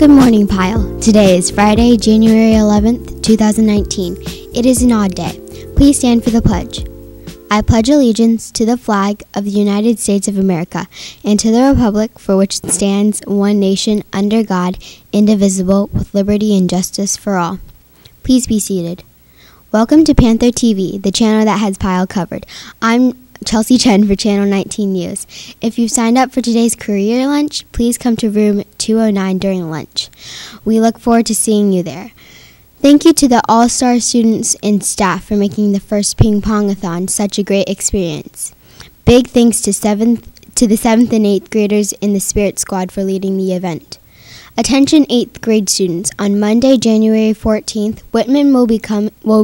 Good morning, Pyle. Today is Friday, January 11th, 2019. It is an odd day. Please stand for the pledge. I pledge allegiance to the flag of the United States of America and to the republic for which it stands, one nation, under God, indivisible, with liberty and justice for all. Please be seated. Welcome to Panther TV, the channel that has Pyle covered. I'm Chen for Channel 19 News. If you've signed up for today's career lunch, please come to room 209 during lunch. We look forward to seeing you there. Thank you to the all-star students and staff for making the first ping pong-a-thon such a great experience. Big thanks to the 7th and 8th graders in the Spirit Squad for leading the event. Attention 8th grade students, on Monday, January 14th, Whitman will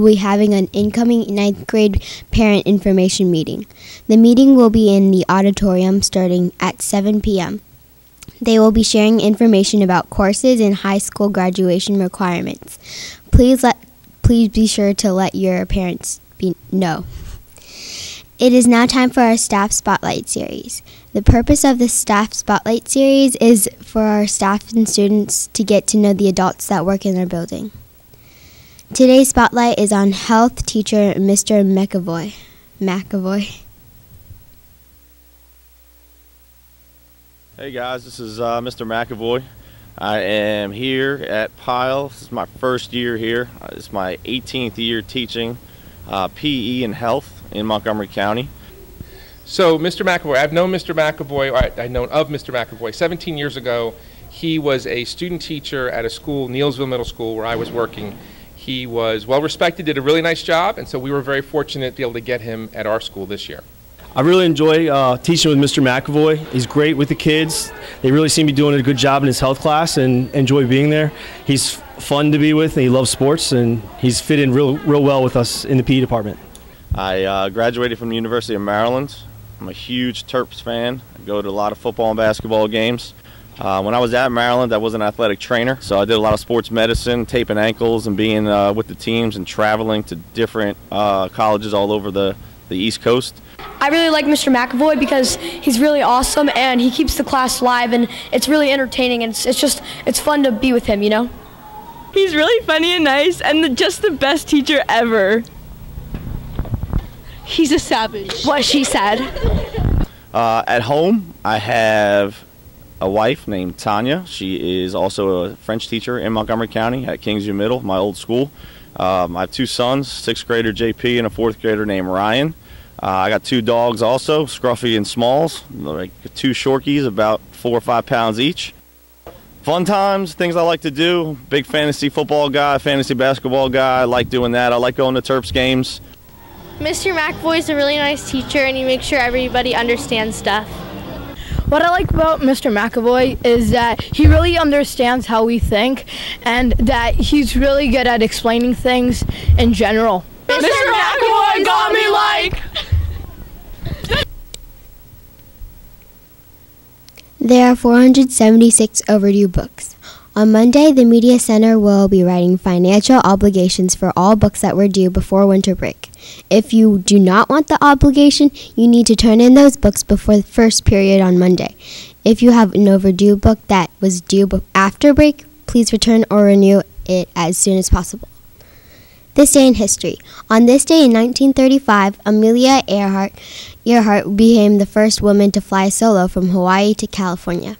be having an incoming 9th grade parent information meeting. The meeting will be in the auditorium starting at 7 p.m. They will be sharing information about courses and high school graduation requirements. Please be sure to let your parents know. It is now time for our Staff Spotlight Series. The purpose of the Staff Spotlight Series is for our staff and students to get to know the adults that work in our building. Today's spotlight is on health teacher Mr. McEvoy. Hey guys, this is Mr. McEvoy. I am here at Pyle. This is my first year here. It's my 18th year teaching PE and health in Montgomery County. So Mr. McEvoy, I've known Mr. McEvoy, I've known of Mr. McEvoy 17 years ago. He was a student teacher at a school, Neilsville Middle School, where I was working. He was well respected, did a really nice job, and so we were very fortunate to be able to get him at our school this year. I really enjoy teaching with Mr. McEvoy. He's great with the kids. They really seem to be doing a good job in his health class and enjoy being there. He's fun to be with, and he loves sports, and he's fit in real well with us in the PE department. I graduated from the University of Maryland. I'm a huge Terps fan. I go to a lot of football and basketball games. When I was at Maryland, I was an athletic trainer, so I did a lot of sports medicine, taping ankles and being with the teams and traveling to different colleges all over the East Coast. I really like Mr. McEvoy because he's really awesome and he keeps the class live and it's really entertaining and it's fun to be with him, you know? He's really funny and nice and just the best teacher ever. He's a savage. What she said. At home, I have a wife named Tanya. She is also a French teacher in Montgomery County at Kingsview Middle, my old school. I have two sons, 6th grader JP and a 4th grader named Ryan. I got two dogs also, Scruffy and Smalls, like two Shorkies, about 4 or 5 pounds each. Fun times, things I like to do. Big fantasy football guy, fantasy basketball guy. I like doing that. I like going to Terps games. Mr. McEvoy is a really nice teacher and he makes sure everybody understands stuff. What I like about Mr. McEvoy is that he really understands how we think and that he's really good at explaining things in general. Mr. McEvoy got me like... There are 476 overdue books. On Monday, the Media Center will be writing financial obligations for all books that were due before winter break. If you do not want the obligation, you need to turn in those books before the first period on Monday. If you have an overdue book that was due after break, please return or renew it as soon as possible. This day in history. On this day in 1935, Amelia Earhart became the first woman to fly solo from Hawaii to California.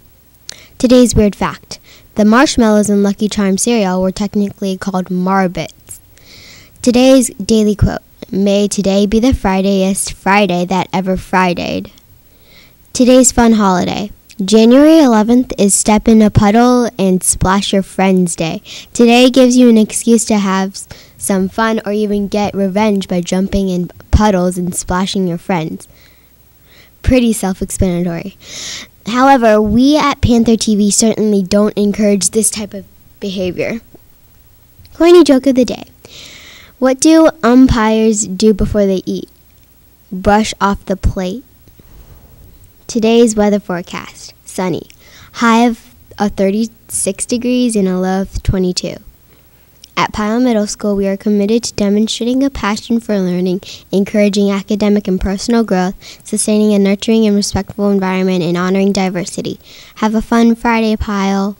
Today's weird fact. The marshmallows in Lucky Charms cereal were technically called Marbits. Today's daily quote. May today be the Fridayest Friday that ever Fridayed. Today's fun holiday. January 11th is Step in a Puddle and Splash Your Friends Day. Today gives you an excuse to have some fun or even get revenge by jumping in puddles and splashing your friends. Pretty self-explanatory. However, we at Panther TV certainly don't encourage this type of behavior. Corny joke of the day. What do umpires do before they eat? Brush off the plate. Today's weather forecast. Sunny. High of 36 degrees and a low of 22. At Pyle Middle School, we are committed to demonstrating a passion for learning, encouraging academic and personal growth, sustaining a nurturing and respectful environment, and honoring diversity. Have a fun Friday, Pyle.